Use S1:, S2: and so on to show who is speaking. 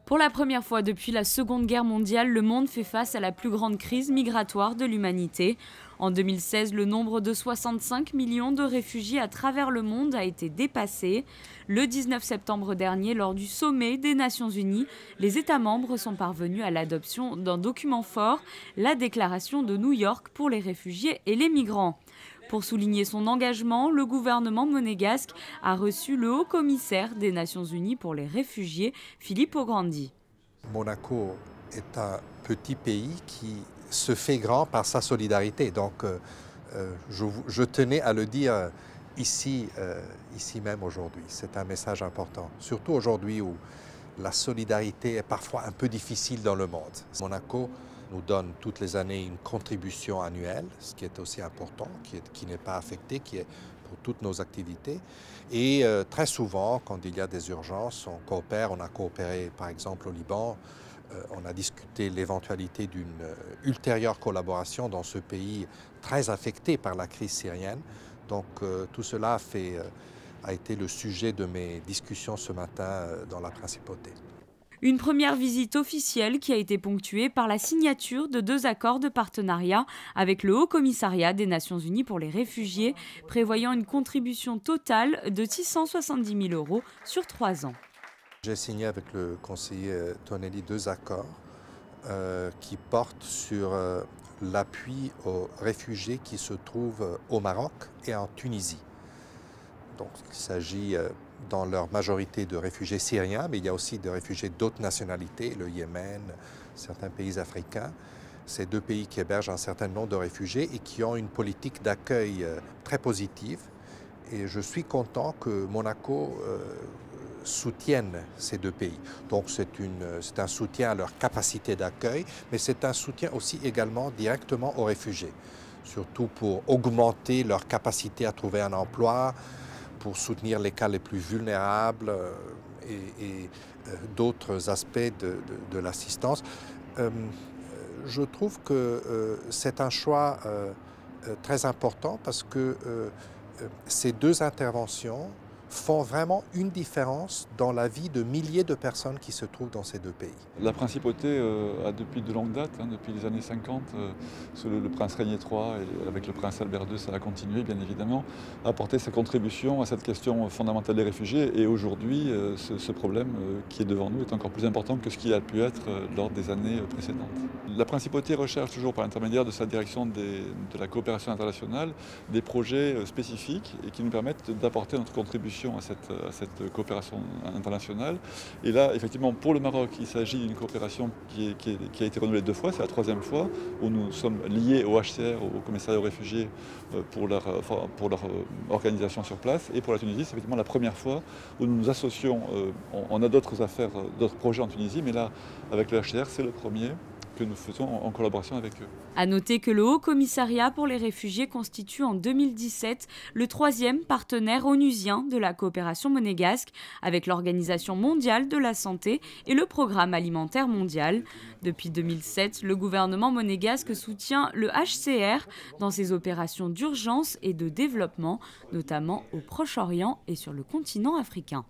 S1: Pour la première fois depuis la Seconde Guerre mondiale, le monde fait face à la plus grande crise migratoire de l'humanité. En 2016, le nombre de 65 millions de réfugiés à travers le monde a été dépassé. Le 19 septembre dernier, lors du sommet des Nations Unies, les États membres sont parvenus à l'adoption d'un document fort, la Déclaration de New York pour les réfugiés et les migrants. Pour souligner son engagement, le gouvernement monégasque a reçu le haut-commissaire des Nations Unies pour les réfugiés, Filippo Grandi.
S2: Monaco est un petit pays qui se fait grand par sa solidarité. Donc, je tenais à le dire ici même aujourd'hui. C'est un message important, surtout aujourd'hui où la solidarité est parfois un peu difficile dans le monde. Monaco nous donne toutes les années une contribution annuelle, ce qui est aussi important, qui n'est pas affecté, qui est pour toutes nos activités. Et très souvent, quand il y a des urgences, on coopère. On a coopéré par exemple au Liban. On a discuté l'éventualité d'une ultérieure collaboration dans ce pays très affecté par la crise syrienne. Donc tout cela a été le sujet de mes discussions ce matin dans la Principauté.
S1: Une première visite officielle qui a été ponctuée par la signature de 2 accords de partenariat avec le Haut-Commissariat des Nations Unies pour les réfugiés, prévoyant une contribution totale de 670 000 € sur 3 ans.
S2: J'ai signé avec le conseiller Tonelli 2 accords qui portent sur l'appui aux réfugiés qui se trouvent au Maroc et en Tunisie. Donc, il s'agit dans leur majorité de réfugiés syriens, mais il y a aussi des réfugiés d'autres nationalités, le Yémen, certains pays africains. Ces 2 pays qui hébergent un certain nombre de réfugiés et qui ont une politique d'accueil très positive. Et je suis content que Monaco soutienne ces 2 pays. Donc c'est un soutien à leur capacité d'accueil, mais c'est un soutien aussi également directement aux réfugiés, surtout pour augmenter leur capacité à trouver un emploi, pour soutenir les cas les plus vulnérables et d'autres aspects de l'assistance. Je trouve que c'est un choix très important parce que ces 2 interventions font vraiment une différence dans la vie de milliers de personnes qui se trouvent dans ces 2 pays.
S3: La Principauté a depuis de longue date, depuis les années 50, sous le prince Régnier III et avec le prince Albert II, ça a continué bien évidemment, à apporter sa contribution à cette question fondamentale des réfugiés. Et aujourd'hui, ce problème qui est devant nous est encore plus important que ce qui a pu être lors des années précédentes. La Principauté recherche toujours par l'intermédiaire de sa direction de la coopération internationale des projets spécifiques et qui nous permettent d'apporter notre contribution à cette coopération internationale. Et là, effectivement, pour le Maroc, il s'agit d'une coopération qui a été renouvelée 2 fois, c'est la 3e fois, où nous sommes liés au HCR, au commissariat aux réfugiés, pour leur organisation sur place. Et pour la Tunisie, c'est effectivement la première fois où nous nous associons. On a d'autres affaires, d'autres projets en Tunisie, mais là, avec le HCR, c'est le premier que nous faisons en collaboration avec eux.
S1: À noter que le Haut-Commissariat pour les réfugiés constitue en 2017 le 3e partenaire onusien de la coopération monégasque avec l'Organisation mondiale de la santé et le Programme alimentaire mondial. Depuis 2007, le gouvernement monégasque soutient le HCR dans ses opérations d'urgence et de développement, notamment au Proche-Orient et sur le continent africain.